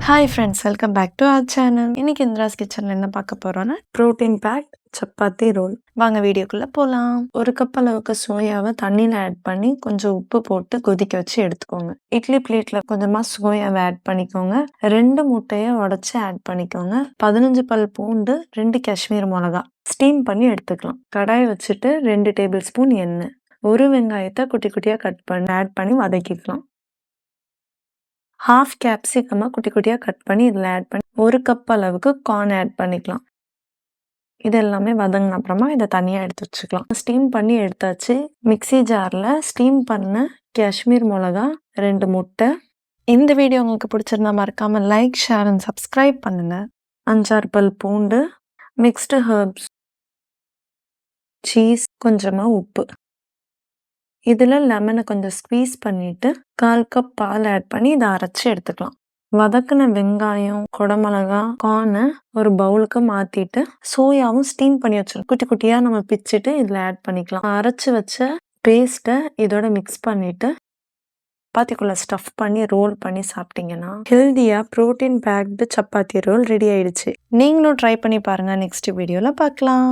Hi friends, welcome back to our channel. இன்னைக்கு இந்திராஸ் கிச்சனில் என்ன பார்க்க போகிறோன்னா ப்ரோட்டீன் பேக்ட் சப்பாத்தி ரோல். வாங்க வீடியோக்குள்ளே போகலாம். ஒரு கப் அளவுக்கு சோயாவை தண்ணியில் ஆட் பண்ணி கொஞ்சம் உப்பு போட்டு கொதிக்க வச்சு எடுத்துக்கோங்க. இட்லி பிளேட்டில் கொஞ்சமாக சோயாவை ஆட் பண்ணிக்கோங்க. 2 முட்டையை உடச்சி ஆட் பண்ணிக்கோங்க. 15 பல் பூண்டு, 2 காஷ்மீர் மிளகா ஸ்டீம் பண்ணி எடுத்துக்கலாம். கடாய் வச்சுட்டு 2 டேபிள் ஸ்பூன் எண்ணெய், 1 வெங்காயத்தை குட்டி குட்டியாக கட் பண்ணி ஆட் பண்ணி வதக்கிக்கலாம். 1/2 கேப்சிகமா குட்டி குட்டியாக கட் பண்ணி இதில் ஆட் பண்ணி 1 கப் அளவுக்கு கார்ன் ஆட் பண்ணிக்கலாம். இது எல்லாமே வதங்கின அப்புறமா இதை தனியாக எடுத்து வச்சுக்கலாம். ஸ்டீம் பண்ணி எடுத்தாச்சு. மிக்ஸி ஜாரில் ஸ்டீம் பண்ண காஷ்மீர் மிளகா, 2 முட்டை. இந்த வீடியோ உங்களுக்கு பிடிச்சிருந்தா மறக்காமல் லைக், ஷேர் அண்ட் சப்ஸ்கிரைப் பண்ணுங்கள். 5-6 பல் பூண்டு, மிக்ஸ்டு ஹெர்ப்ஸ், சீஸ், கொஞ்சமாக உப்பு. இதில் லெமனை கொஞ்சம் ஸ்க்வீஸ் பண்ணிவிட்டு 1/4 கப் பால் ஆட் பண்ணி இதை அரைச்சி எடுத்துக்கலாம். வதக்கின வெங்காயம், குடமிளகா, கார்னை ஒரு பவுலுக்கு மாற்றிட்டு சோயாவும் ஸ்டீம் பண்ணி வச்சிடும் குட்டி குட்டியாக நம்ம பிச்சுட்டு இதில் ஆட் பண்ணிக்கலாம். அரைச்சி வச்ச பேஸ்ட்டை இதோட மிக்ஸ் பண்ணிவிட்டு சப்பாத்திக்குள்ளே ஸ்டஃப் பண்ணி ரோல் பண்ணி சாப்பிட்டிங்கன்னா ஹெல்தியாக protein packed chapati roll ready ஆயிடுச்சு. நீங்களும் ட்ரை பண்ணி பாருங்கள். நெக்ஸ்ட் வீடியோவில் பார்க்கலாம்.